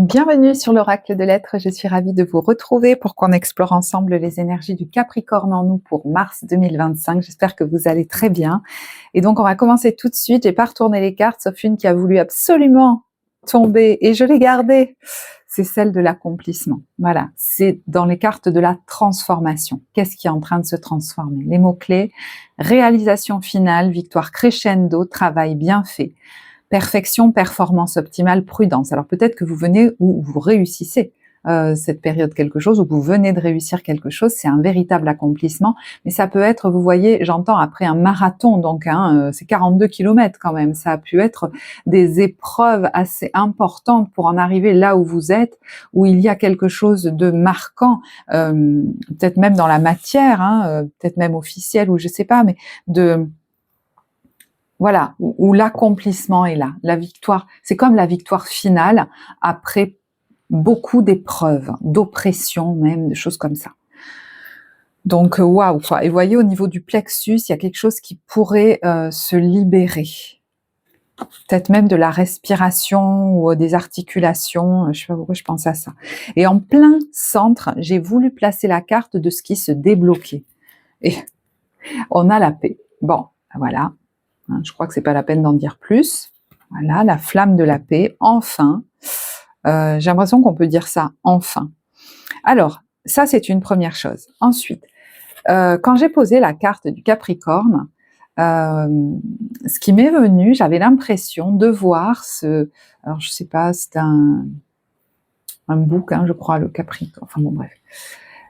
Bienvenue sur l'Oracle de l'Être, je suis ravie de vous retrouver pour qu'on explore ensemble les énergies du Capricorne en nous pour mars 2025. J'espère que vous allez très bien. Et donc on va commencer tout de suite, j'ai pas retourné les cartes, sauf une qui a voulu absolument tomber et je l'ai gardée. C'est celle de l'accomplissement. Voilà, c'est dans les cartes de la transformation. Qu'est-ce qui est en train de se transformer? Les mots-clés, réalisation finale, victoire crescendo, travail bien fait. Perfection, performance optimale, prudence. Alors peut-être que vous venez ou vous réussissez cette période quelque chose, ou que vous venez de réussir quelque chose, c'est un véritable accomplissement, mais ça peut être, vous voyez, j'entends après un marathon, donc c'est 42 kilomètres quand même, ça a pu être des épreuves assez importantes pour en arriver là où vous êtes, où il y a quelque chose de marquant, peut-être même dans la matière, peut-être même officiel, ou je sais pas, mais voilà, où l'accomplissement est là, la victoire, c'est comme la victoire finale après beaucoup d'épreuves, d'oppression même, des choses comme ça. Donc waouh, quoi. Et vous voyez au niveau du plexus, il y a quelque chose qui pourrait se libérer. Peut-être même de la respiration ou des articulations, je sais pas pourquoi je pense à ça. Et en plein centre, j'ai voulu placer la carte de ce qui se débloquait. Et on a la paix. Bon, voilà. Je crois que c'est pas la peine d'en dire plus. Voilà, la flamme de la paix, enfin. J'ai l'impression qu'on peut dire ça, enfin. Alors, ça c'est une première chose. Ensuite, quand j'ai posé la carte du Capricorne, ce qui m'est venu, j'avais l'impression de voir alors je sais pas, c'est un bouc, je crois, le Capricorne, enfin bon bref.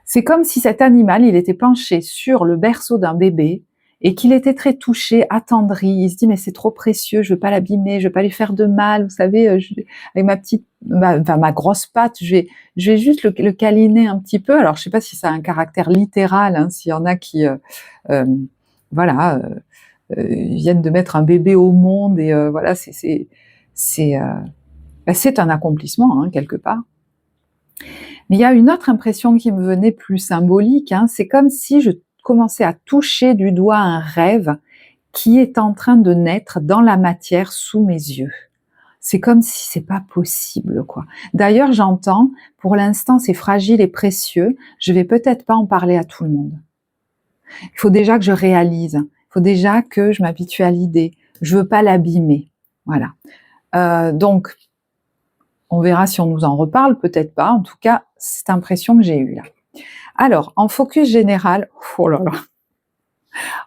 C'est comme si cet animal, il était penché sur le berceau d'un bébé, et qu'il était très touché, attendri, il se dit mais c'est trop précieux, je veux pas l'abîmer, je veux pas lui faire de mal, vous savez, avec ma grosse patte, je vais juste le câliner un petit peu. Alors je sais pas si ça a un caractère littéral, s'il y en a qui viennent de mettre un bébé au monde et voilà, c'est un accomplissement quelque part. Mais il y a une autre impression qui me venait plus symbolique, c'est comme si je commençais à toucher du doigt un rêve qui est en train de naître dans la matière sous mes yeux. C'est comme si c'est pas possible, quoi. D'ailleurs, j'entends, pour l'instant, c'est fragile et précieux, je vais peut-être pas en parler à tout le monde. Il faut déjà que je réalise, il faut déjà que je m'habitue à l'idée, je veux pas l'abîmer, voilà. Donc, on verra si on nous en reparle, peut-être pas, en tout cas, c'est l'impression que j'ai eue là. Alors, en focus général, oh là là,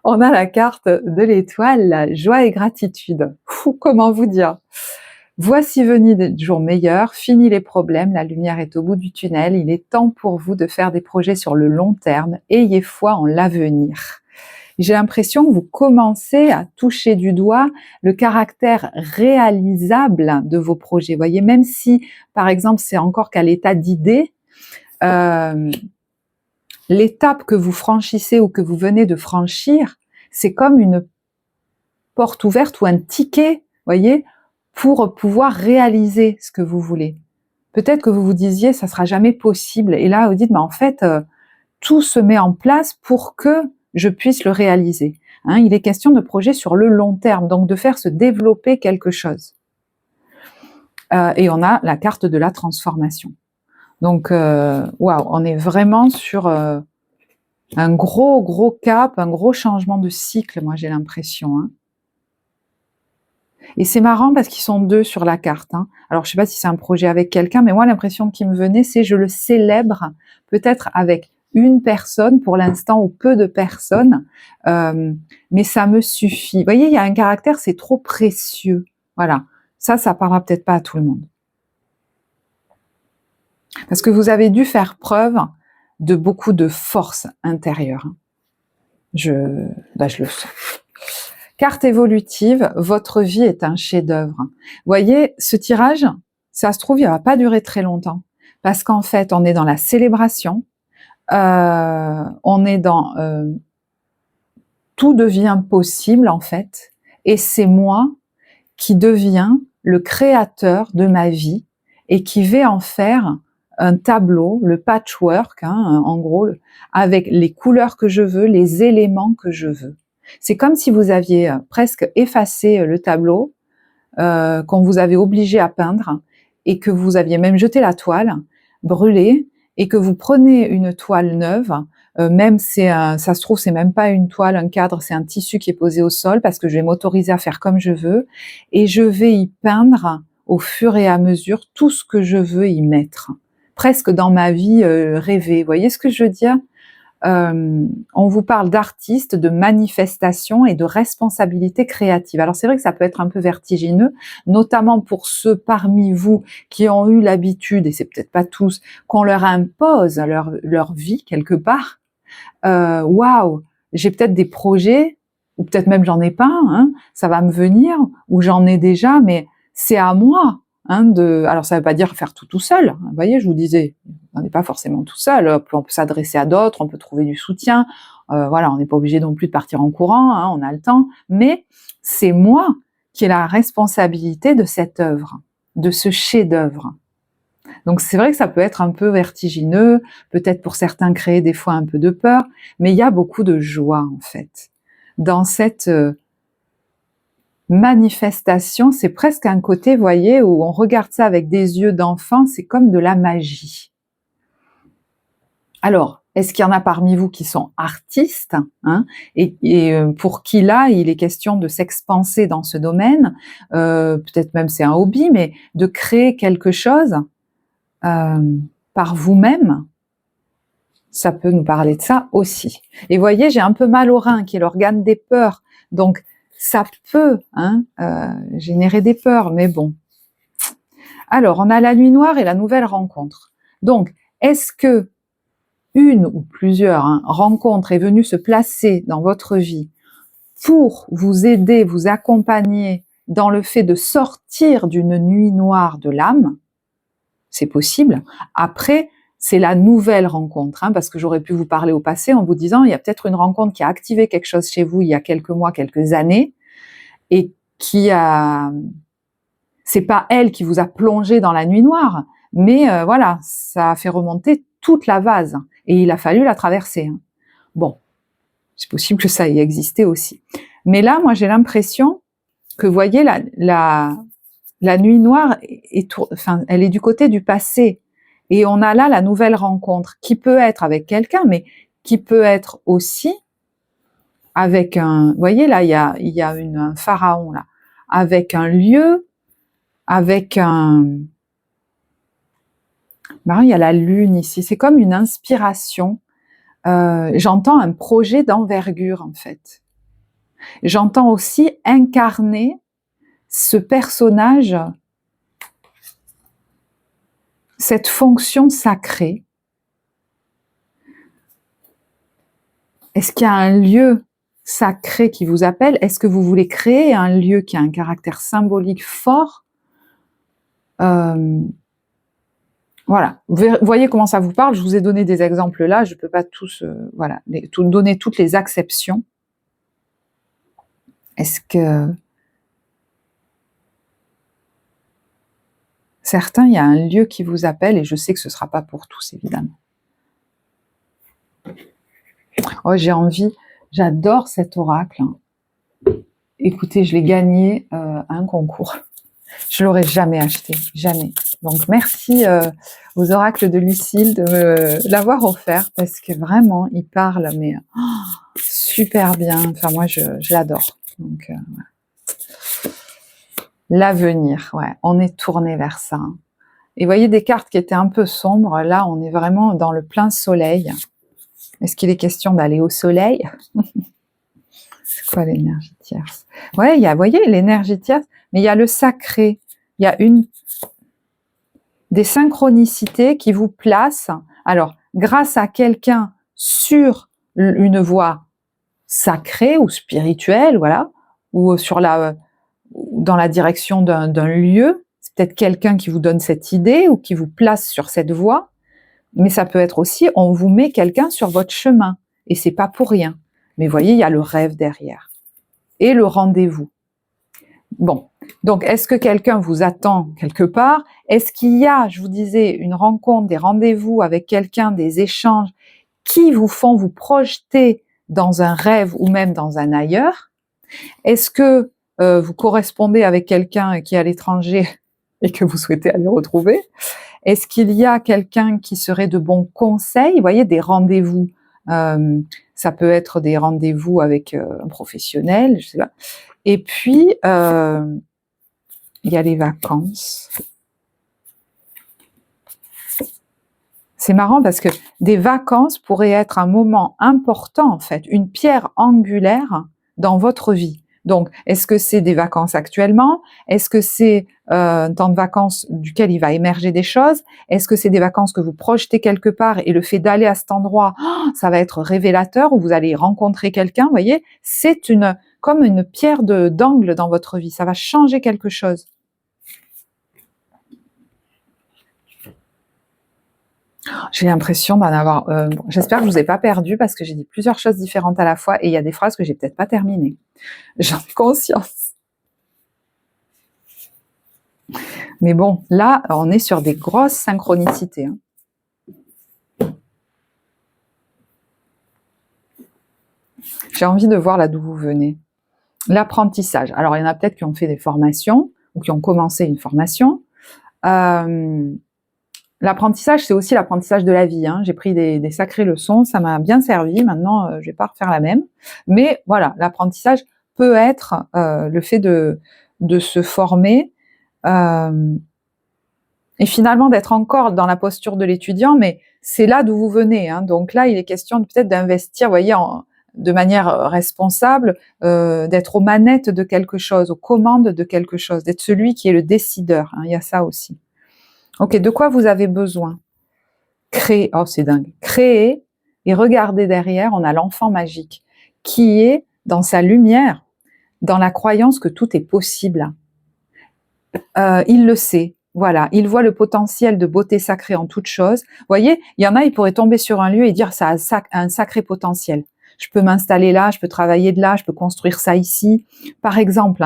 on a la carte de l'étoile, la joie et gratitude. Comment vous dire? Voici venus des jours meilleurs, fini les problèmes, la lumière est au bout du tunnel, il est temps pour vous de faire des projets sur le long terme, ayez foi en l'avenir. J'ai l'impression que vous commencez à toucher du doigt le caractère réalisable de vos projets. Vous voyez, même si, par exemple, c'est encore qu'à l'état d'idée, l'étape que vous franchissez ou que vous venez de franchir, c'est comme une porte ouverte ou un ticket, voyez, pour pouvoir réaliser ce que vous voulez. Peut-être que vous vous disiez, ça sera jamais possible. Et là, vous dites, mais en fait, tout se met en place pour que je puisse le réaliser. Il est question de projet sur le long terme, donc de faire se développer quelque chose. Et on a la carte de la transformation. Donc, waouh, on est vraiment sur un gros cap, un gros changement de cycle, moi j'ai l'impression. Et c'est marrant parce qu'ils sont deux sur la carte. Alors je sais pas si c'est un projet avec quelqu'un, mais moi l'impression qui me venait, c'est je le célèbre peut-être avec une personne pour l'instant ou peu de personnes, mais ça me suffit. Vous voyez, il y a un caractère, c'est trop précieux. Voilà, ça parlera peut-être pas à tout le monde. Parce que vous avez dû faire preuve de beaucoup de force intérieure. Je le sens. Carte évolutive, votre vie est un chef-d'œuvre. Vous voyez, ce tirage, ça se trouve, il va pas durer très longtemps. Parce qu'en fait, on est dans la célébration, on est dans tout devient possible en fait, et c'est moi qui deviens le créateur de ma vie et qui vais en faire un tableau, le patchwork, en gros, avec les couleurs que je veux, les éléments que je veux. C'est comme si vous aviez presque effacé le tableau qu'on vous avait obligé à peindre et que vous aviez même jeté la toile, brûlée, et que vous prenez une toile neuve, même ça se trouve c'est même pas une toile, un cadre, c'est un tissu qui est posé au sol parce que je vais m'autoriser à faire comme je veux et je vais y peindre au fur et à mesure tout ce que je veux y mettre, presque dans ma vie rêvée. Vous voyez ce que je veux dire? On vous parle d'artistes, de manifestation et de responsabilité créative. Alors c'est vrai que ça peut être un peu vertigineux, notamment pour ceux parmi vous qui ont eu l'habitude, et c'est peut-être pas tous, qu'on leur impose leur vie quelque part. Waouh, j'ai peut-être des projets, ou peut-être même j'en ai pas, hein, ça va me venir, ou j'en ai déjà, mais c'est à moi. Alors ça veut pas dire faire tout seul, hein, vous voyez, je vous disais, on n'est pas forcément tout seul, on peut s'adresser à d'autres, on peut trouver du soutien, voilà, on n'est pas obligé non plus de partir en courant, hein, on a le temps, mais c'est moi qui ai la responsabilité de cette œuvre, de ce chef-d'œuvre. Donc c'est vrai que ça peut être un peu vertigineux, peut-être pour certains créer des fois un peu de peur, mais il y a beaucoup de joie en fait. Dans cette manifestation, c'est presque un côté, voyez, où on regarde ça avec des yeux d'enfant, c'est comme de la magie. Alors, est-ce qu'il y en a parmi vous qui sont artistes, hein, et pour qui là, il est question de s'expanser dans ce domaine, peut-être même c'est un hobby, mais de créer quelque chose par vous-même, ça peut nous parler de ça aussi. Et voyez, j'ai un peu mal au rein, qui est l'organe des peurs, donc ça peut générer des peurs, mais bon. Alors, on a la nuit noire et la nouvelle rencontre. Donc, est-ce que une ou plusieurs rencontres est venue se placer dans votre vie pour vous aider, vous accompagner dans le fait de sortir d'une nuit noire de l'âme? C'est possible. Après, c'est la nouvelle rencontre, parce que j'aurais pu vous parler au passé en vous disant, il y a peut-être une rencontre qui a activé quelque chose chez vous il y a quelques mois, quelques années, et c'est pas elle qui vous a plongé dans la nuit noire, mais voilà, ça a fait remonter toute la vase, et il a fallu la traverser. Bon, c'est possible que ça ait existé aussi. Mais là, moi, j'ai l'impression que, vous voyez, la nuit noire, elle est du côté du passé. Et on a là la nouvelle rencontre, qui peut être avec quelqu'un, mais qui peut être aussi avec vous voyez, là, il y a un pharaon, là, avec un lieu, avec il y a la lune ici, c'est comme une inspiration. J'entends un projet d'envergure, en fait. J'entends aussi incarner ce personnage, cette fonction sacrée. Est-ce qu'il y a un lieu sacré qui vous appelle? Est-ce que vous voulez créer un lieu qui a un caractère symbolique fort? Voilà, vous voyez comment ça vous parle. Je vous ai donné des exemples là, je ne peux pas tous donner toutes les acceptions. Est-ce que certains, il y a un lieu qui vous appelle, et je sais que ce ne sera pas pour tous, évidemment. Oh, j'ai envie, j'adore cet oracle. Écoutez, je l'ai gagné à un concours. Je l'aurais jamais acheté, jamais. Donc merci aux oracles de Lucille de me l'avoir offert, parce que vraiment, il parle, mais super bien. Enfin, moi, je l'adore. Donc, voilà. L'avenir, ouais, on est tourné vers ça. Et vous voyez des cartes qui étaient un peu sombres, là, on est vraiment dans le plein soleil. Est-ce qu'il est question d'aller au soleil? C'est quoi l'énergie tierce? Ouais, vous voyez, l'énergie tierce, mais il y a le sacré. Il y a des synchronicités qui vous placent, alors, grâce à quelqu'un sur une voie sacrée ou spirituelle, voilà, ou dans la direction d'un lieu, c'est peut-être quelqu'un qui vous donne cette idée ou qui vous place sur cette voie, mais ça peut être aussi, on vous met quelqu'un sur votre chemin, et c'est pas pour rien. Mais vous voyez, il y a le rêve derrière, et le rendez-vous. Bon, donc est-ce que quelqu'un vous attend quelque part? Est-ce qu'il y a, je vous disais, une rencontre, des rendez-vous avec quelqu'un, des échanges qui vous font vous projeter dans un rêve ou même dans un ailleurs? Est-ce que vous correspondez avec quelqu'un qui est à l'étranger et que vous souhaitez aller retrouver? Est-ce qu'il y a quelqu'un qui serait de bons conseils? Vous voyez, des rendez-vous, ça peut être des rendez-vous avec un professionnel, je sais pas. Et puis, il y a les vacances. C'est marrant parce que des vacances pourraient être un moment important, en fait, une pierre angulaire dans votre vie. Donc, est-ce que c'est des vacances actuellement? Est-ce que c'est un temps de vacances duquel il va émerger des choses? Est-ce que c'est des vacances que vous projetez quelque part et le fait d'aller à cet endroit, ça va être révélateur, où vous allez rencontrer quelqu'un, vous voyez? C'est comme une pierre d'angle dans votre vie, ça va changer quelque chose. J'ai l'impression d'en avoir... j'espère que je vous ai pas perdu parce que j'ai dit plusieurs choses différentes à la fois et il y a des phrases que j'ai peut-être pas terminées. J'en ai conscience. Mais bon, là, on est sur des grosses synchronicités. J'ai envie de voir là d'où vous venez. L'apprentissage. Alors, il y en a peut-être qui ont fait des formations ou qui ont commencé une formation. L'apprentissage, c'est aussi l'apprentissage de la vie. J'ai pris des sacrées leçons, ça m'a bien servi. Maintenant, je vais pas refaire la même. Mais voilà, l'apprentissage peut être le fait de se former et finalement d'être encore dans la posture de l'étudiant, mais c'est là d'où vous venez. Donc là, il est question peut-être d'investir, vous voyez, de manière responsable, d'être aux manettes de quelque chose, aux commandes de quelque chose, d'être celui qui est le décideur. Il y a ça aussi. Ok, de quoi vous avez besoin? Créer, oh c'est dingue, créer et regardez derrière, on a l'enfant magique qui est dans sa lumière, dans la croyance que tout est possible. Il le sait, voilà, il voit le potentiel de beauté sacrée en toute chose. Vous voyez, il y en a, ils pourraient tomber sur un lieu et dire ça a un sacré potentiel. Je peux m'installer là, je peux travailler de là, je peux construire ça ici, par exemple,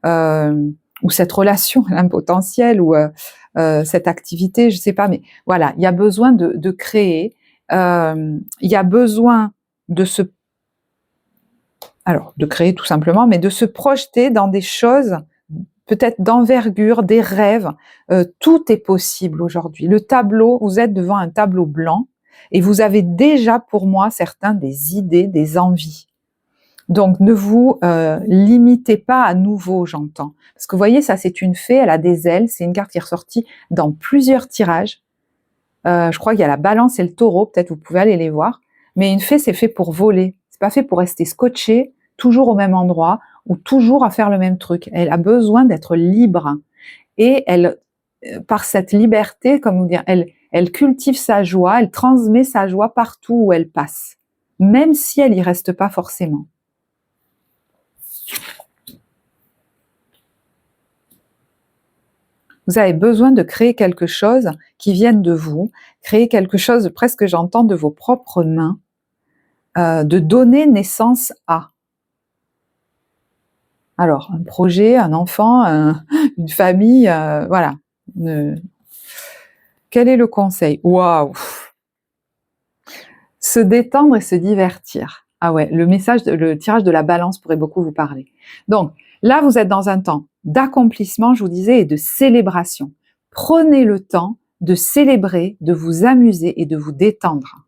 ou cette relation, elle a un potentiel, ou cette activité, je sais pas, mais voilà, il y a besoin de créer, il y a besoin de de créer tout simplement, mais de se projeter dans des choses peut-être d'envergure, des rêves. Tout est possible aujourd'hui. Le tableau, vous êtes devant un tableau blanc et vous avez déjà, pour moi, certains des idées, des envies. Donc, ne vous limitez pas à nouveau, j'entends. Parce que vous voyez, ça, c'est une fée, elle a des ailes, c'est une carte qui est ressortie dans plusieurs tirages. Je crois qu'il y a la balance et le taureau, peut-être vous pouvez aller les voir. Mais une fée, c'est fait pour voler. C'est pas fait pour rester scotché, toujours au même endroit, ou toujours à faire le même truc. Elle a besoin d'être libre. Et elle, par cette liberté, comme dire, elle cultive sa joie, elle transmet sa joie partout où elle passe. Même si elle y reste pas forcément. Vous avez besoin de créer quelque chose qui vienne de vous, créer quelque chose, presque j'entends, de vos propres mains, de donner naissance à. Alors, un projet, un enfant, une famille, voilà. Quel est le conseil? Waouh! Se détendre et se divertir. Ah ouais, le tirage de la balance pourrait beaucoup vous parler. Donc, là, vous êtes dans un temps d'accomplissement, je vous disais, et de célébration. Prenez le temps de célébrer, de vous amuser et de vous détendre.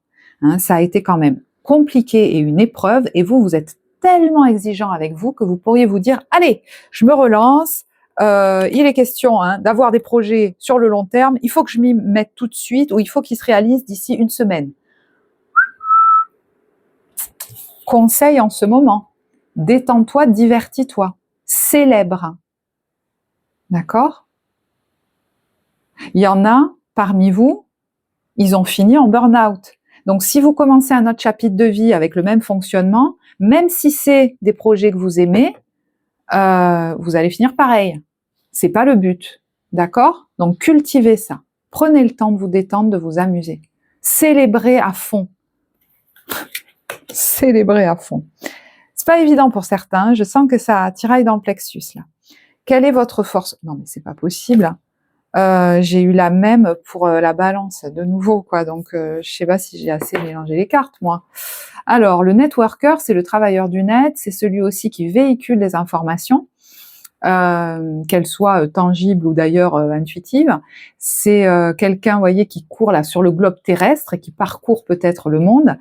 Ça a été quand même compliqué et une épreuve, et vous êtes tellement exigeant avec vous que vous pourriez vous dire, allez, je me relance, il est question d'avoir des projets sur le long terme, il faut que je m'y mette tout de suite, ou il faut qu'ils se réalisent d'ici une semaine. Conseil en ce moment, détends-toi, divertis-toi, célèbre. D'accord? Il y en a parmi vous, ils ont fini en burn-out. Donc si vous commencez un autre chapitre de vie avec le même fonctionnement, même si c'est des projets que vous aimez, vous allez finir pareil. C'est pas le but. D'accord? Donc cultivez ça. Prenez le temps de vous détendre, de vous amuser. Célébrez à fond. Célébrez à fond. C'est pas évident pour certains, je sens que ça tiraille dans le plexus là. Quelle est votre force? Non mais c'est pas possible. J'ai eu la même pour la balance de nouveau quoi, donc je sais pas si j'ai assez mélangé les cartes moi. Alors le networker, c'est le travailleur du net, c'est celui aussi qui véhicule les informations. qu'elle soit tangible ou d'ailleurs intuitive. C'est quelqu'un, vous voyez, qui court là sur le globe terrestre et qui parcourt peut-être le monde.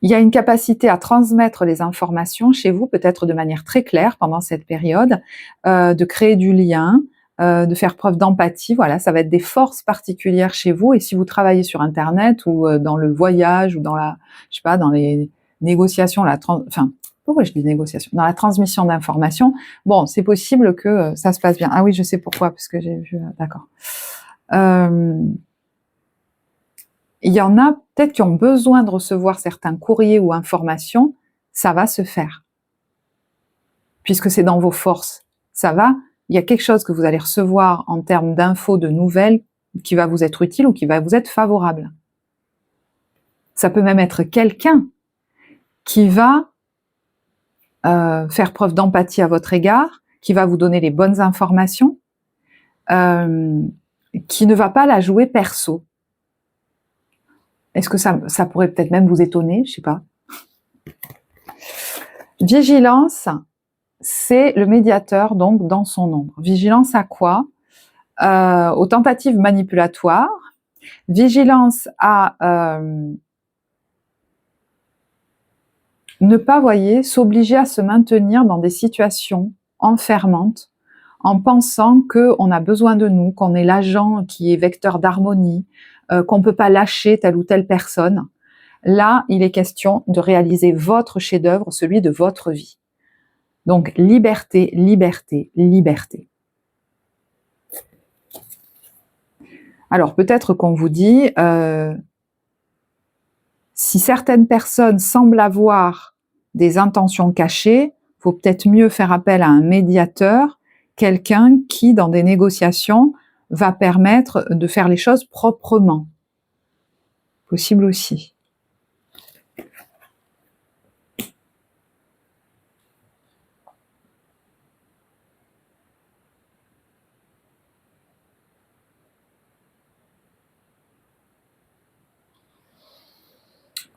Il y a une capacité à transmettre les informations chez vous, peut-être de manière très claire pendant cette période, de créer du lien, de faire preuve d'empathie. Voilà, ça va être des forces particulières chez vous. Et si vous travaillez sur Internet ou dans le voyage ou dans la, je sais pas, dans les négociations, enfin, pourquoi je dis négociation? Dans la transmission d'informations, bon, c'est possible que ça se passe bien. Ah oui, je sais pourquoi, parce que j'ai vu, d'accord. Il y en a peut-être qui ont besoin de recevoir certains courriers ou informations, ça va se faire. Puisque c'est dans vos forces. Ça va, il y a quelque chose que vous allez recevoir en termes d'infos, de nouvelles, qui va vous être utile ou qui va vous être favorable. Ça peut même être quelqu'un qui va faire preuve d'empathie à votre égard, qui va vous donner les bonnes informations, qui ne va pas la jouer perso. Est-ce que ça pourrait peut-être même vous étonner? Je sais pas. Vigilance, c'est le médiateur donc dans son ombre. Vigilance à quoi? Aux tentatives manipulatoires. Vigilance à ne pas, voyez, s'obliger à se maintenir dans des situations enfermantes en pensant qu'on a besoin de nous, qu'on est l'agent qui est vecteur d'harmonie, qu'on ne peut pas lâcher telle ou telle personne. Là, il est question de réaliser votre chef-d'œuvre, celui de votre vie. Donc, liberté, liberté, liberté. Alors, peut-être qu'on vous dit, si certaines personnes semblent avoir des intentions cachées, il faut peut-être mieux faire appel à un médiateur, quelqu'un qui, dans des négociations, va permettre de faire les choses proprement. Possible aussi.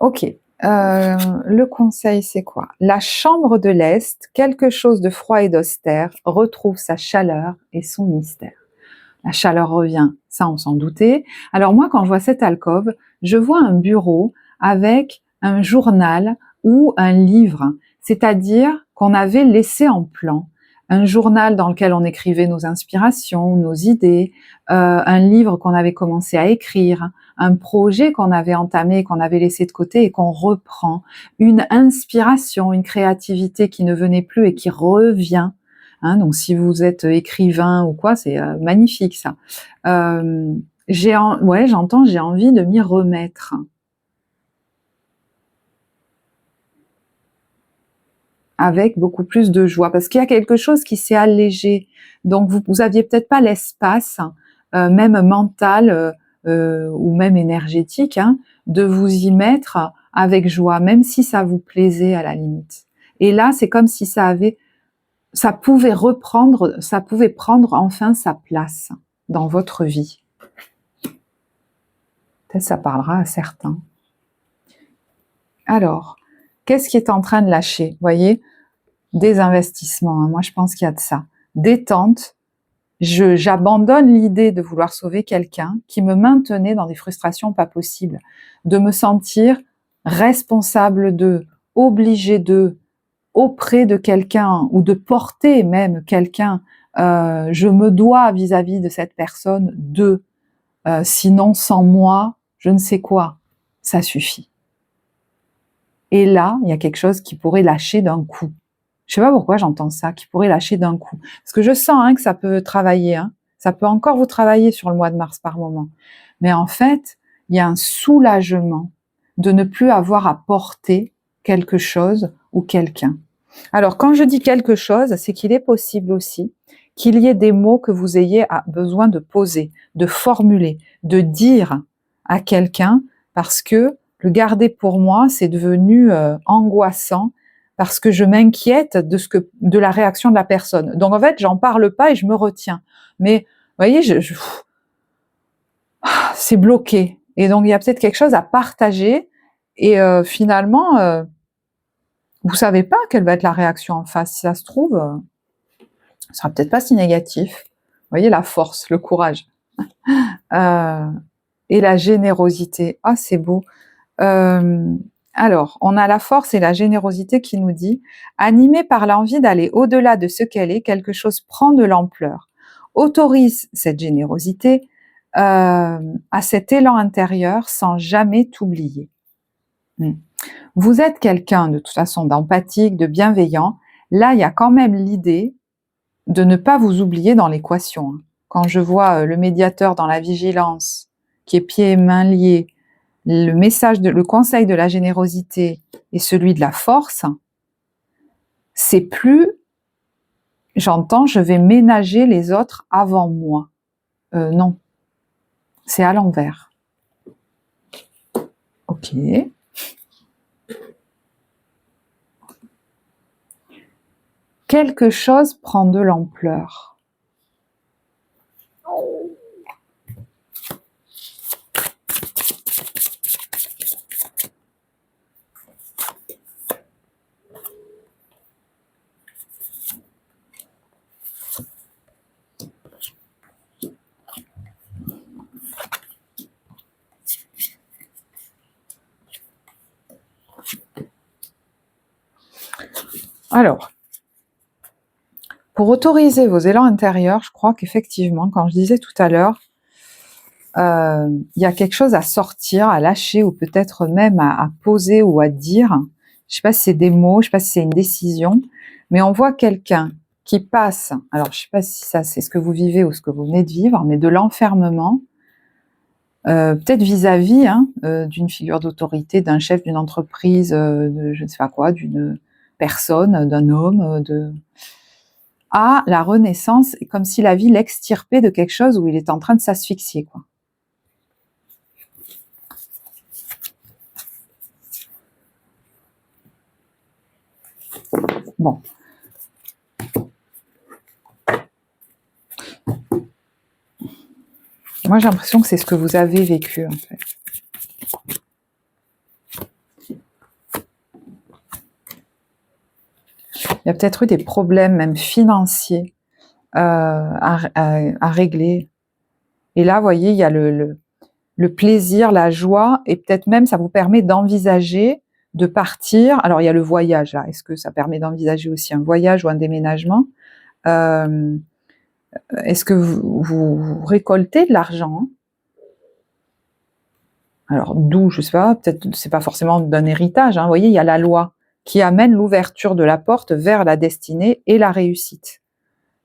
Ok. Le conseil, c'est quoi? La chambre de l'Est, quelque chose de froid et d'austère, retrouve sa chaleur et son mystère. La chaleur revient, ça on s'en doutait. Alors moi, quand je vois cette alcôve, je vois un bureau avec un journal ou un livre, c'est-à-dire qu'on avait laissé en plan. Un journal dans lequel on écrivait nos inspirations, nos idées, un livre qu'on avait commencé à écrire, un projet qu'on avait entamé, qu'on avait laissé de côté et qu'on reprend, une inspiration, une créativité qui ne venait plus et qui revient. Hein, donc si vous êtes écrivain ou quoi, c'est magnifique ça. J'entends, j'ai envie de m'y remettre. Avec beaucoup plus de joie, parce qu'il y a quelque chose qui s'est allégé. Donc vous aviez peut-être pas l'espace, même mental ou même énergétique, hein, de vous y mettre avec joie, même si ça vous plaisait à la limite. Et là, c'est comme si ça pouvait prendre enfin sa place dans votre vie. Peut-être ça parlera à certains. Alors, qu'est-ce qui est en train de lâcher? Vous voyez, des investissements, hein. Moi je pense qu'il y a de ça. Détente, j'abandonne l'idée de vouloir sauver quelqu'un qui me maintenait dans des frustrations pas possibles, de me sentir responsable d'eux, obligé d'eux, auprès de quelqu'un ou de porter même quelqu'un, je me dois vis-à-vis de cette personne d'eux, sinon sans moi, je ne sais quoi, ça suffit. Et là, il y a quelque chose qui pourrait lâcher d'un coup. Je sais pas pourquoi j'entends ça, qui pourrait lâcher d'un coup. Parce que je sens que ça peut travailler, hein. Ça peut encore vous travailler sur le mois de mars par moment. Mais en fait, il y a un soulagement de ne plus avoir à porter quelque chose ou quelqu'un. Alors, quand je dis quelque chose, c'est qu'il est possible aussi qu'il y ait des mots que vous ayez besoin de poser, de formuler, de dire à quelqu'un, parce que le garder pour moi, c'est devenu angoissant, parce que je m'inquiète de la réaction de la personne. Donc en fait, j'en parle pas et je me retiens. Mais vous voyez, c'est bloqué. Et donc il y a peut-être quelque chose à partager. Et finalement, Vous savez pas quelle va être la réaction en face. Si ça se trouve, ce sera peut-être pas si négatif. Vous voyez, la force, le courage. Et la générosité. Ah, c'est beau. Alors, on a la force et la générosité qui nous dit « Animé par l'envie d'aller au-delà de ce qu'elle est, quelque chose prend de l'ampleur. Autorise cette générosité à cet élan intérieur sans jamais t'oublier. » Vous êtes quelqu'un de toute façon d'empathique, de bienveillant. Là, il y a quand même l'idée de ne pas vous oublier dans l'équation. Quand je vois le médiateur dans la vigilance, qui est pieds et mains liés, le conseil de la générosité et celui de la force, c'est plus, j'entends, je vais ménager les autres avant moi. Non, c'est à l'envers. Ok. Quelque chose prend de l'ampleur. Alors, pour autoriser vos élans intérieurs, je crois qu'effectivement, quand je disais tout à l'heure, il y a quelque chose à sortir, à lâcher, ou peut-être même à poser ou à dire. Je ne sais pas si c'est des mots, je ne sais pas si c'est une décision, mais on voit quelqu'un qui passe, alors je ne sais pas si ça c'est ce que vous vivez ou ce que vous venez de vivre, mais de l'enfermement, peut-être vis-à-vis d'une figure d'autorité, d'un chef d'une entreprise, de je ne sais pas quoi, d'une personne, d'un homme, à la renaissance, comme si la vie l'extirpait de quelque chose où il est en train de s'asphyxier, quoi. Bon. Moi, j'ai l'impression que c'est ce que vous avez vécu, en fait. Il y a peut-être eu des problèmes, même financiers, à régler. Et là, vous voyez, il y a le plaisir, la joie, et peut-être même ça vous permet d'envisager de partir. Alors, il y a le voyage, là. Est-ce que ça permet d'envisager aussi un voyage ou un déménagement? Est-ce que vous récoltez de l'argent? Alors, d'où, je sais pas, peut-être c'est pas forcément d'un héritage. Vous voyez, il y a la loi qui amène l'ouverture de la porte vers la destinée et la réussite.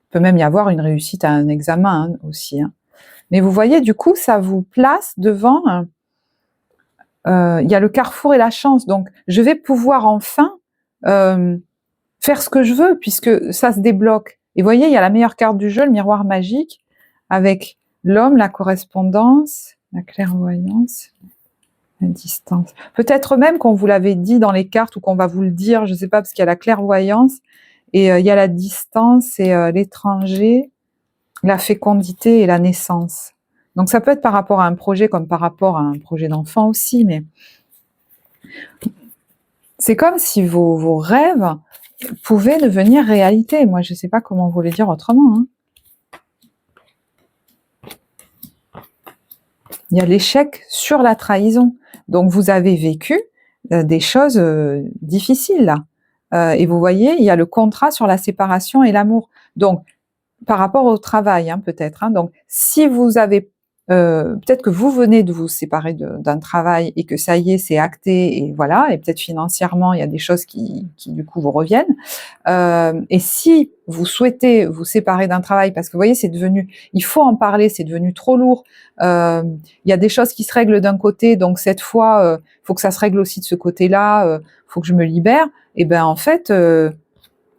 Il peut même y avoir une réussite à un examen aussi. Mais vous voyez, du coup, ça vous place devant... il y a le carrefour et la chance. Donc, je vais pouvoir enfin faire ce que je veux, puisque ça se débloque. Et vous voyez, il y a la meilleure carte du jeu, le miroir magique, avec l'homme, la correspondance, la clairvoyance, la distance. Peut-être même qu'on vous l'avait dit dans les cartes, ou qu'on va vous le dire, je ne sais pas, parce qu'il y a la clairvoyance, et il y a la distance, et l'étranger, la fécondité et la naissance. Donc ça peut être par rapport à un projet, comme par rapport à un projet d'enfant aussi, mais c'est comme si vos rêves pouvaient devenir réalité. Moi, je ne sais pas comment vous le dire autrement. Il y a l'échec sur la trahison. Donc, vous avez vécu des choses difficiles, là. Et vous voyez, il y a le contrat sur la séparation et l'amour. Donc, par rapport au travail, peut-être. Donc, si vous avez... peut-être que vous venez de vous séparer d'un travail et que ça y est, c'est acté, et voilà, et peut-être financièrement, il y a des choses qui du coup vous reviennent. Et si vous souhaitez vous séparer d'un travail, parce que vous voyez, c'est devenu, il faut en parler, c'est devenu trop lourd. Il y a des choses qui se règlent d'un côté, donc cette fois, faut que ça se règle aussi de ce côté-là. Faut que je me libère. Et ben en fait,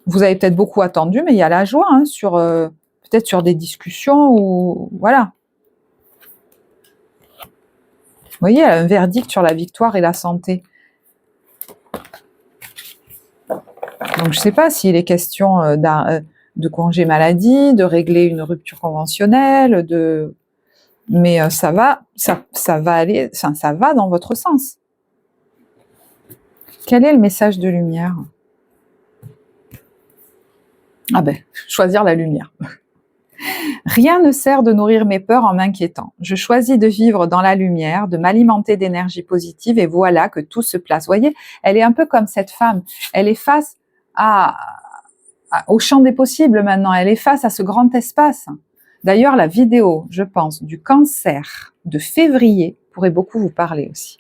vous avez peut-être beaucoup attendu, mais il y a la joie sur peut-être sur des discussions ou voilà. Vous voyez, elle a un verdict sur la victoire et la santé. Donc, je ne sais pas s'il est question de congé maladie, de régler une rupture conventionnelle, mais ça va aller, ça va dans votre sens. Quel est le message de lumière? Ah ben, choisir la lumière. Rien ne sert de nourrir mes peurs en m'inquiétant. Je choisis de vivre dans la lumière, de m'alimenter d'énergie positive et voilà que tout se place. Vous voyez, elle est un peu comme cette femme. Elle est face au champ des possibles maintenant. Elle est face à ce grand espace. D'ailleurs, la vidéo, je pense, du cancer de février pourrait beaucoup vous parler aussi.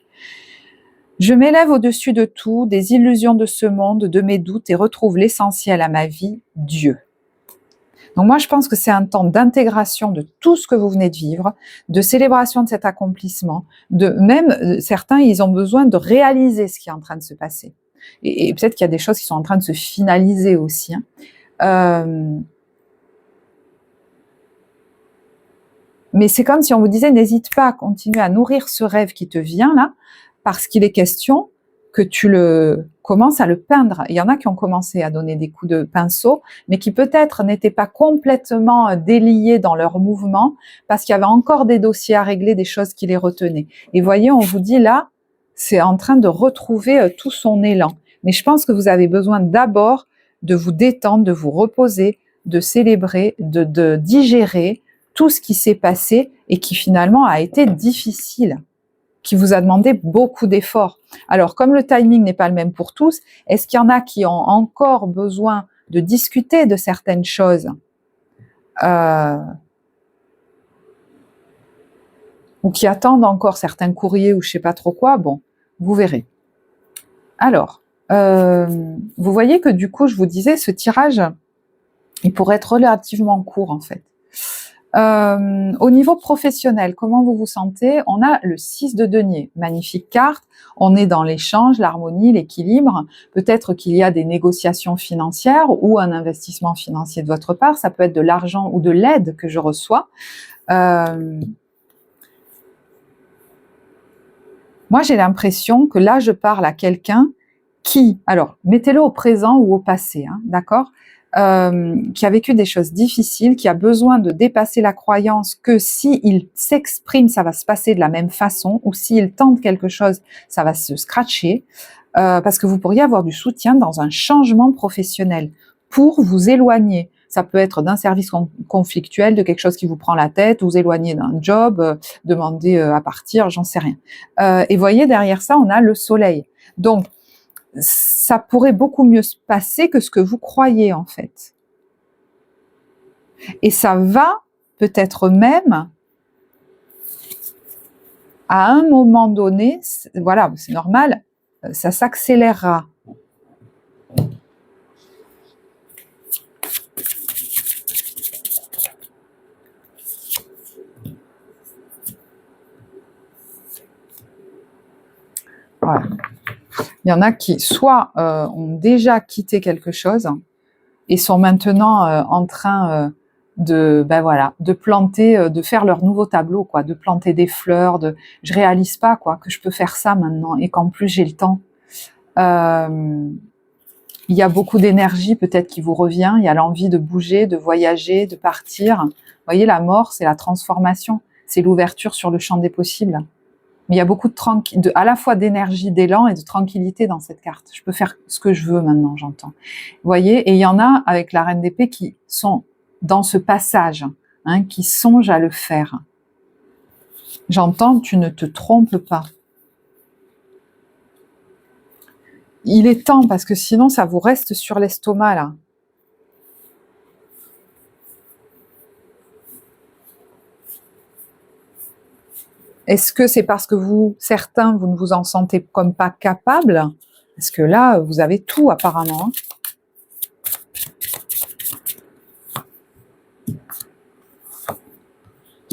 Je m'élève au-dessus de tout, des illusions de ce monde, de mes doutes et retrouve l'essentiel à ma vie, Dieu. Donc moi, je pense que c'est un temps d'intégration de tout ce que vous venez de vivre, de célébration de cet accomplissement, de même certains, ils ont besoin de réaliser ce qui est en train de se passer. Et peut-être qu'il y a des choses qui sont en train de se finaliser aussi. Mais c'est comme si on vous disait, n'hésite pas à continuer à nourrir ce rêve qui te vient là, parce qu'il est question que tu le commences à le peindre. Il y en a qui ont commencé à donner des coups de pinceau, mais qui peut-être n'étaient pas complètement déliés dans leur mouvement, parce qu'il y avait encore des dossiers à régler, des choses qui les retenaient. Et voyez, on vous dit là, c'est en train de retrouver tout son élan. Mais je pense que vous avez besoin d'abord de vous détendre, de vous reposer, de célébrer, de digérer tout ce qui s'est passé et qui finalement a été difficile, qui vous a demandé beaucoup d'efforts. Alors, comme le timing n'est pas le même pour tous, est-ce qu'il y en a qui ont encore besoin de discuter de certaines choses ou qui attendent encore certains courriers ou je sais pas trop quoi? Bon, vous verrez. Alors, vous voyez que du coup, je vous disais, ce tirage, il pourrait être relativement court en fait. Au niveau professionnel, comment vous vous sentez? On a le 6 de denier, magnifique carte. On est dans l'échange, l'harmonie, l'équilibre. Peut-être qu'il y a des négociations financières ou un investissement financier de votre part. Ça peut être de l'argent ou de l'aide que je reçois. Moi, j'ai l'impression que là, je parle à quelqu'un qui, alors, mettez-le au présent ou au passé, hein, d'accord? Qui a vécu des choses difficiles, qui a besoin de dépasser la croyance que s'il s'exprime, ça va se passer de la même façon, ou s'il tente quelque chose, ça va se scratcher, parce que vous pourriez avoir du soutien dans un changement professionnel pour vous éloigner. Ça peut être d'un service conflictuel, de quelque chose qui vous prend la tête, vous éloigner d'un job, demander à partir, j'en sais rien. Et voyez, derrière ça, on a le soleil. Donc, ça pourrait beaucoup mieux se passer que ce que vous croyez en fait. Et ça va peut-être même, à un moment donné, voilà, c'est normal, ça s'accélérera. Voilà. Il y en a qui, soit ont déjà quitté quelque chose et sont maintenant en train de planter, de faire leur nouveau tableau, quoi, de planter des fleurs. Je réalise pas quoi que je peux faire ça maintenant et qu'en plus j'ai le temps. Il y a beaucoup d'énergie peut-être qui vous revient. Il y a l'envie de bouger, de voyager, de partir. Vous voyez, la mort, c'est la transformation, c'est l'ouverture sur le champ des possibles. Mais il y a beaucoup à la fois d'énergie, d'élan et de tranquillité dans cette carte. Je peux faire ce que je veux maintenant, j'entends. Vous voyez, et il y en a avec la reine d'épée qui sont dans ce passage, hein, qui songent à le faire. J'entends, tu ne te trompes pas. Il est temps, parce que sinon ça vous reste sur l'estomac, là. Est-ce que c'est parce que certains, vous ne vous en sentez comme pas capable? Parce que là, vous avez tout apparemment.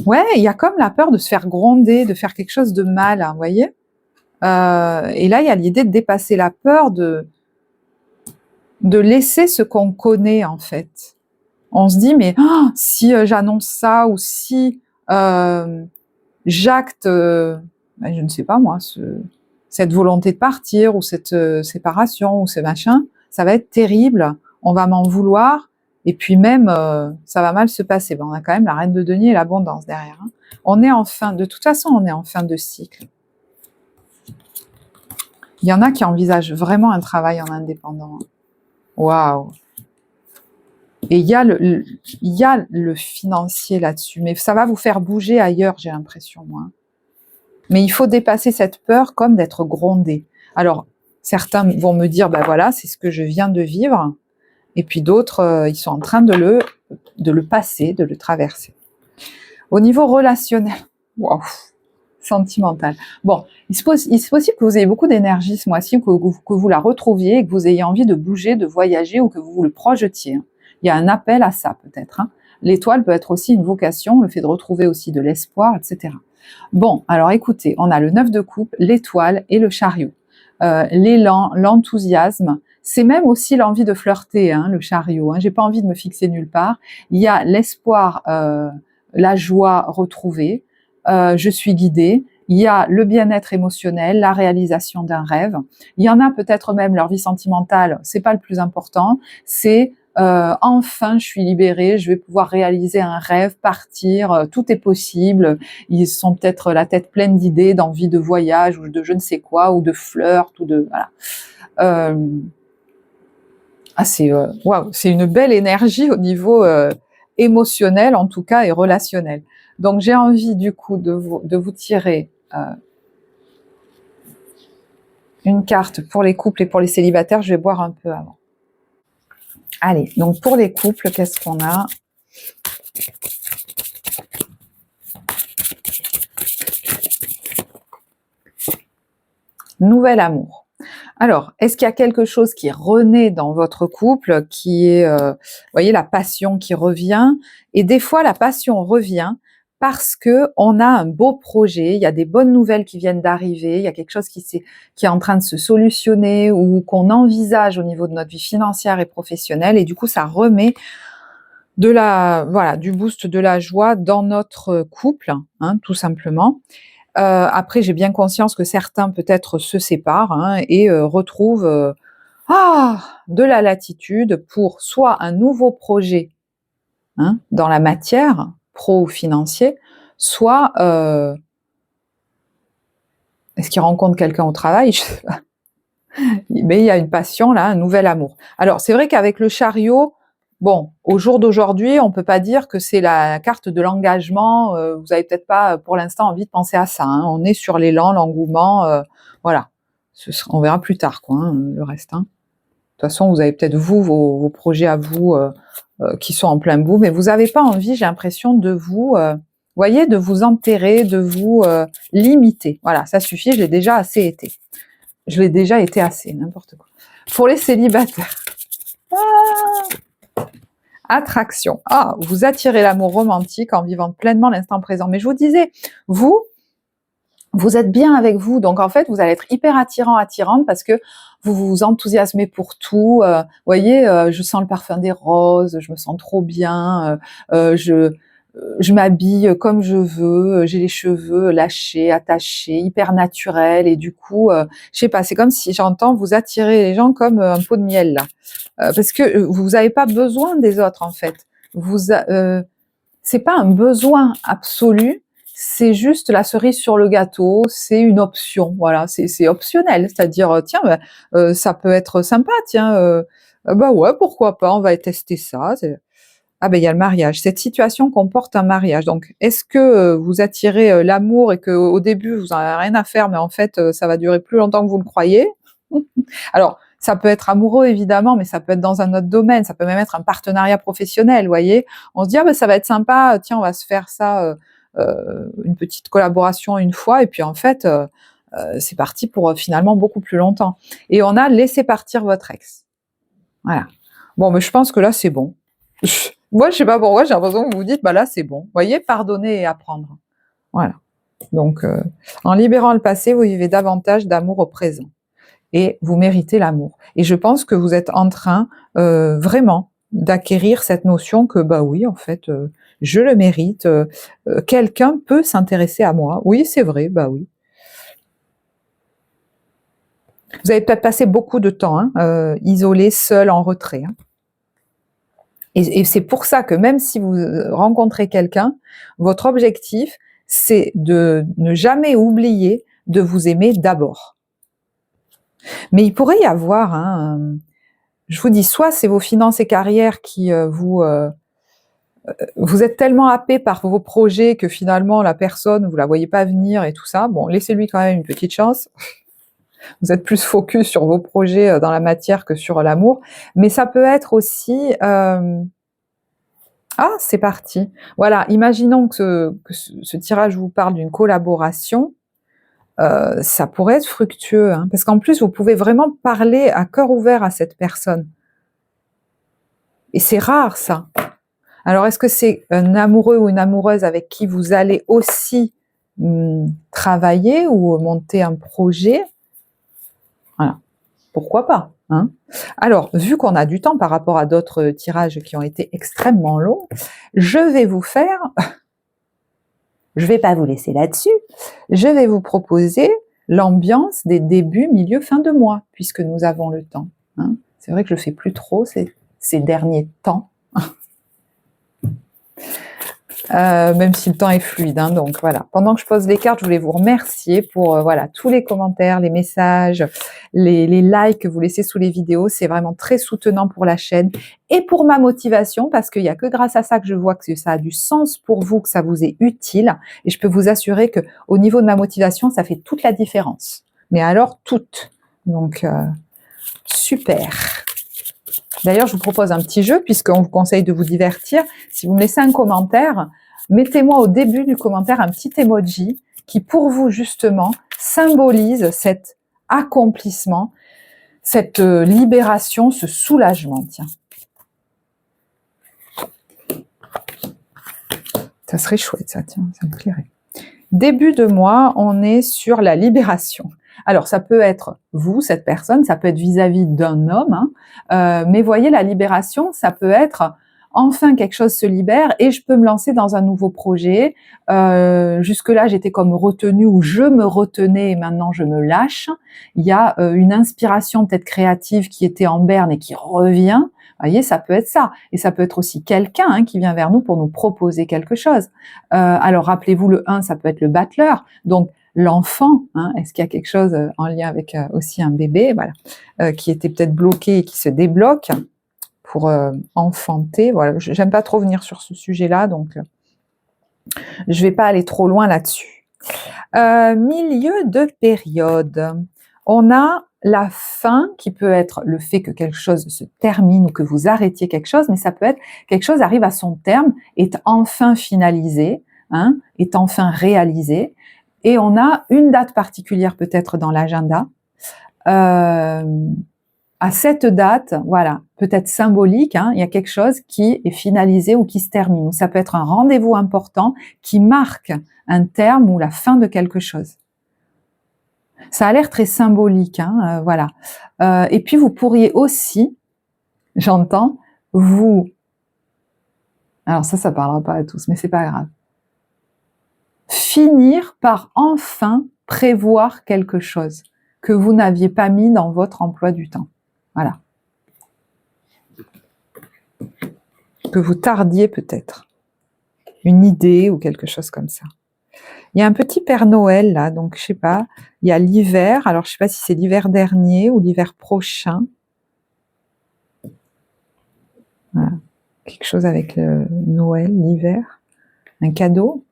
Ouais, il y a comme la peur de se faire gronder, de faire quelque chose de mal, hein, vous voyez. Et là, il y a l'idée de dépasser la peur, de laisser ce qu'on connaît en fait. On se dit, mais si j'annonce ça ou si j'acte, je ne sais pas moi, cette volonté de partir ou cette séparation ou ce machin, ça va être terrible, on va m'en vouloir et puis même ça va mal se passer. On a quand même la reine de denier et l'abondance derrière. Hein. On est de toute façon, on est en fin de cycle. Il y en a qui envisagent vraiment un travail en indépendant. Waouh! Et il y a le financier là-dessus, mais ça va vous faire bouger ailleurs, j'ai l'impression, moi. Mais il faut dépasser cette peur comme d'être grondé. Alors, certains vont me dire, ben voilà, c'est ce que je viens de vivre. Et puis d'autres, ils sont en train de le passer, de le traverser. Au niveau relationnel, waouh, sentimental. Bon, il est possible que vous ayez beaucoup d'énergie ce mois-ci, que vous la retrouviez et que vous ayez envie de bouger, de voyager ou que vous vous le projetiez. Il y a un appel à ça peut-être. L'étoile peut être aussi une vocation, le fait de retrouver aussi de l'espoir, etc. Bon, alors écoutez, on a le 9 de coupe, l'étoile et le chariot. L'élan, l'enthousiasme, c'est même aussi l'envie de flirter, le chariot. J'ai pas envie de me fixer nulle part. Il y a l'espoir, la joie retrouvée. Je suis guidée. Il y a le bien-être émotionnel, la réalisation d'un rêve. Il y en a peut-être même leur vie sentimentale, c'est pas le plus important. C'est enfin, je suis libérée, je vais pouvoir réaliser un rêve, partir, tout est possible. Ils sont peut-être la tête pleine d'idées, d'envie de voyage ou de je ne sais quoi, ou de flirt, ou de voilà. C'est une belle énergie au niveau émotionnel en tout cas et relationnel. Donc j'ai envie du coup de vous tirer une carte pour les couples et pour les célibataires. Je vais boire un peu avant. Allez, donc pour les couples, qu'est-ce qu'on a? Nouvel amour. Alors, est-ce qu'il y a quelque chose qui renaît dans votre couple, qui est, vous voyez, la passion qui revient? Et des fois, la passion revient parce que on a un beau projet, il y a des bonnes nouvelles qui viennent d'arriver, il y a quelque chose qui est en train de se solutionner ou qu'on envisage au niveau de notre vie financière et professionnelle, et du coup, ça remet du boost, de la joie dans notre couple, tout simplement. Après, j'ai bien conscience que certains peut-être se séparent et retrouvent de la latitude pour soit un nouveau projet dans la matière, pro ou financier, soit est-ce qu'ils rencontrent quelqu'un au travail? Je sais pas. Mais il y a une passion là, un nouvel amour. Alors c'est vrai qu'avec le chariot, bon, au jour d'aujourd'hui, on peut pas dire que c'est la carte de l'engagement. Vous avez peut-être pas pour l'instant envie de penser à ça. On est sur l'élan, l'engouement, voilà. On verra plus tard, quoi, le reste. De toute façon, vous avez peut-être vos projets à vous qui sont en plein boom, mais vous n'avez pas envie, j'ai l'impression, de vous, voyez, de vous enterrer, de vous limiter. Voilà, ça suffit. Je l'ai déjà assez été. Je l'ai déjà été assez, n'importe quoi. Pour les célibataires. Attraction. Vous attirez l'amour romantique en vivant pleinement l'instant présent. Mais je vous disais, vous êtes bien avec vous. Donc en fait, vous allez être hyper attirant, attirante parce que vous vous enthousiasmez pour tout. Voyez, je sens le parfum des roses, je me sens trop bien. Je m'habille comme je veux, j'ai les cheveux lâchés, attachés, hyper naturels, et du coup, je sais pas, c'est comme si j'entends vous attirer les gens comme un pot de miel là, parce que vous n'avez pas besoin des autres en fait. C'est pas un besoin absolu, c'est juste la cerise sur le gâteau, c'est une option, voilà, c'est optionnel, c'est-à-dire tiens, ça peut être sympa, tiens, bah ouais, pourquoi pas, on va tester ça. Il y a le mariage. Cette situation comporte un mariage. Donc, est-ce que vous attirez l'amour et qu'au début, vous n'en avez rien à faire, mais en fait, ça va durer plus longtemps que vous le croyez? Alors, ça peut être amoureux, évidemment, mais ça peut être dans un autre domaine. Ça peut même être un partenariat professionnel, vous voyez. On se dit, ça va être sympa, tiens, on va se faire ça, une petite collaboration une fois, et puis en fait, c'est parti pour finalement beaucoup plus longtemps. Et on a laissé partir votre ex. Voilà. Bon, mais je pense que là, c'est bon. Moi, je sais pas pourquoi, j'ai l'impression que vous vous dites, là, c'est bon. Vous voyez, pardonner et apprendre. Voilà. Donc, en libérant le passé, vous vivez davantage d'amour au présent. Et vous méritez l'amour. Et je pense que vous êtes en train, vraiment, d'acquérir cette notion que, oui, en fait, je le mérite. Quelqu'un peut s'intéresser à moi. Oui, c'est vrai, oui. Vous avez peut-être passé beaucoup de temps, isolé, seul, en retrait. Et c'est pour ça que même si vous rencontrez quelqu'un, votre objectif, c'est de ne jamais oublier de vous aimer d'abord. Mais il pourrait y avoir, je vous dis, soit c'est vos finances et carrières qui vous êtes tellement happé par vos projets que finalement la personne, vous la voyez pas venir et tout ça. Bon, laissez-lui quand même une petite chance. Vous êtes plus focus sur vos projets dans la matière que sur l'amour. Mais ça peut être aussi... Ah, c'est parti. Voilà, imaginons que ce tirage vous parle d'une collaboration. Ça pourrait être fructueux, hein, parce qu'en plus, vous pouvez vraiment parler à cœur ouvert à cette personne. Et c'est rare, ça. Alors, est-ce que c'est un amoureux ou une amoureuse avec qui vous allez aussi travailler ou monter un projet? Voilà. Pourquoi pas, hein? Alors, vu qu'on a du temps par rapport à d'autres tirages qui ont été extrêmement longs, je vais vous faire... Je ne vais pas vous laisser là-dessus. Je vais vous proposer l'ambiance des débuts, milieu, fin de mois, puisque nous avons le temps, hein. C'est vrai que je ne fais plus trop ces derniers temps. Même si le temps est fluide, hein, donc voilà. Pendant que je pose les cartes, je voulais vous remercier pour voilà, tous les commentaires, les messages, les likes que vous laissez sous les vidéos. C'est vraiment très soutenant pour la chaîne et pour ma motivation, parce qu'il n'y a que grâce à ça que je vois que ça a du sens pour vous, que ça vous est utile. Et je peux vous assurer que au niveau de ma motivation, ça fait toute la différence. Mais alors toute. Donc super. D'ailleurs, je vous propose un petit jeu, puisqu'on vous conseille de vous divertir. Si vous me laissez un commentaire, mettez-moi au début du commentaire un petit emoji qui, pour vous, justement, symbolise cet accomplissement, cette libération, ce soulagement. Tiens. Ça serait chouette, ça, tiens, ça me plairait. Début de mois, on est sur la libération. Alors, ça peut être vous, cette personne, ça peut être vis-à-vis d'un homme, hein, mais voyez, la libération, ça peut être enfin quelque chose se libère et je peux me lancer dans un nouveau projet. Jusque-là, j'étais comme retenue ou je me retenais et maintenant je me lâche. Il y a une inspiration peut-être créative qui était en berne et qui revient. Vous voyez, ça peut être ça. Et ça peut être aussi quelqu'un, hein, qui vient vers nous pour nous proposer quelque chose. Alors, rappelez-vous, le 1, ça peut être le battleur. Donc, l'enfant, hein, est-ce qu'il y a quelque chose en lien avec aussi un bébé, voilà, qui était peut-être bloqué et qui se débloque pour enfanter. Voilà, j'aime pas trop venir sur ce sujet-là, donc je vais pas aller trop loin là-dessus. Milieu de période. On a la fin qui peut être le fait que quelque chose se termine ou que vous arrêtiez quelque chose, mais ça peut être quelque chose arrive à son terme, est enfin finalisé, hein, est enfin réalisé. Et on a une date particulière peut-être dans l'agenda. À cette date, voilà, peut-être symbolique, hein, il y a quelque chose qui est finalisé ou qui se termine. Ou ça peut être un rendez-vous important qui marque un terme ou la fin de quelque chose. Ça a l'air très symbolique, hein, voilà. Et puis vous pourriez aussi, j'entends, vous... Alors ça parlera pas à tous, mais c'est pas grave. Finir par enfin prévoir quelque chose que vous n'aviez pas mis dans votre emploi du temps. Voilà. Que vous tardiez peut-être. Une idée ou quelque chose comme ça. Il y a un petit Père Noël là, donc je sais pas. Il y a l'hiver, alors je sais pas si c'est l'hiver dernier ou l'hiver prochain. Voilà. Quelque chose avec le Noël, l'hiver. Un cadeau.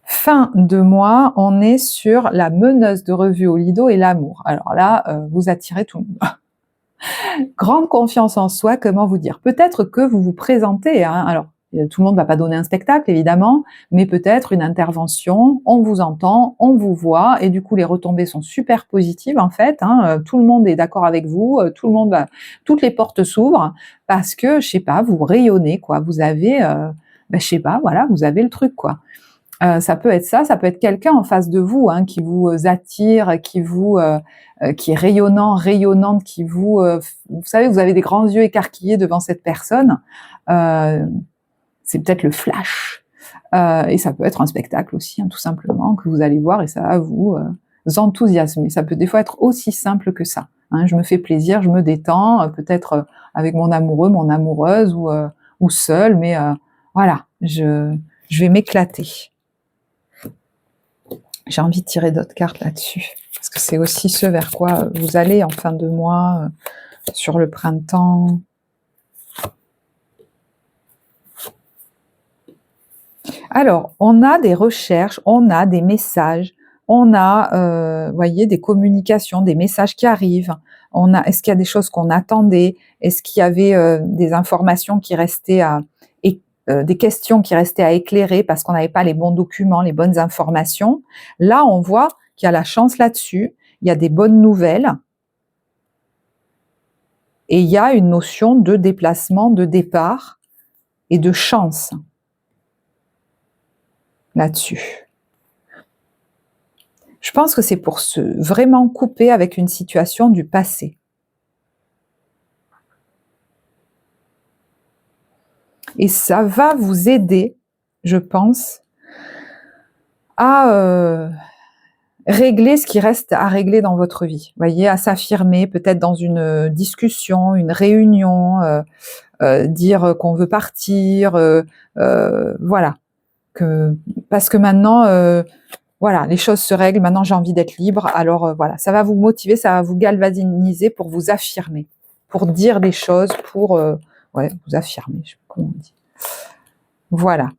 Fin de mois, on est sur la meneuse de revue au lido et l'amour. Alors là, vous attirez tout le monde. Grande confiance en soi, comment vous dire? Peut-être que vous vous présentez, hein, alors tout le monde ne va pas donner un spectacle évidemment, mais peut-être une intervention, on vous entend, on vous voit, et du coup les retombées sont super positives en fait, hein, tout le monde est d'accord avec vous, tout le monde toutes les portes s'ouvrent, parce que, je sais pas, vous rayonnez, quoi, vous avez, je sais pas, voilà, vous avez le truc, quoi. Ça peut être ça peut être quelqu'un en face de vous, hein, qui vous attire, qui est rayonnant, rayonnante, qui vous savez, vous avez des grands yeux écarquillés devant cette personne. C'est peut-être le flash. Et ça peut être un spectacle aussi, hein, tout simplement, que vous allez voir et ça va vous enthousiasmer. Ça peut des fois être aussi simple que ça. Hein, je me fais plaisir, je me détends, peut-être avec mon amoureux, mon amoureuse ou seule, mais voilà, je vais m'éclater. J'ai envie de tirer d'autres cartes là-dessus, parce que c'est aussi ce vers quoi vous allez en fin de mois, sur le printemps. Alors, on a des recherches, on a des messages, on a, voyez, des communications, des messages qui arrivent. Est-ce qu'il y a des choses qu'on attendait? Est-ce qu'il y avait des informations qui restaient des questions qui restaient à éclairer parce qu'on n'avait pas les bons documents, les bonnes informations? Là, on voit qu'il y a la chance là-dessus, il y a des bonnes nouvelles, et il y a une notion de déplacement, de départ et de chance là-dessus. Je pense que c'est pour se vraiment couper avec une situation du passé. Et ça va vous aider, je pense, à régler ce qui reste à régler dans votre vie. Vous voyez, à s'affirmer, peut-être dans une discussion, une réunion, dire qu'on veut partir, voilà. Parce que maintenant, voilà, les choses se règlent, maintenant j'ai envie d'être libre, alors voilà, ça va vous motiver, ça va vous galvaniser pour vous affirmer, pour dire des choses, pour vous affirmer, je sais pas comment on dit. Voilà.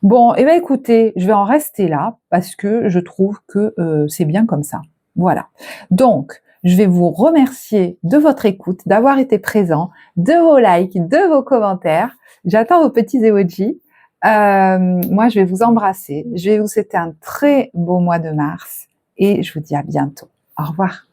Bon, et bien écoutez, je vais en rester là, parce que je trouve que c'est bien comme ça. Voilà. Donc, je vais vous remercier de votre écoute, d'avoir été présent, de vos likes, de vos commentaires. J'attends vos petits emojis. Moi, je vais vous embrasser. Je vais vous souhaiter un très beau mois de mars et je vous dis à bientôt. Au revoir.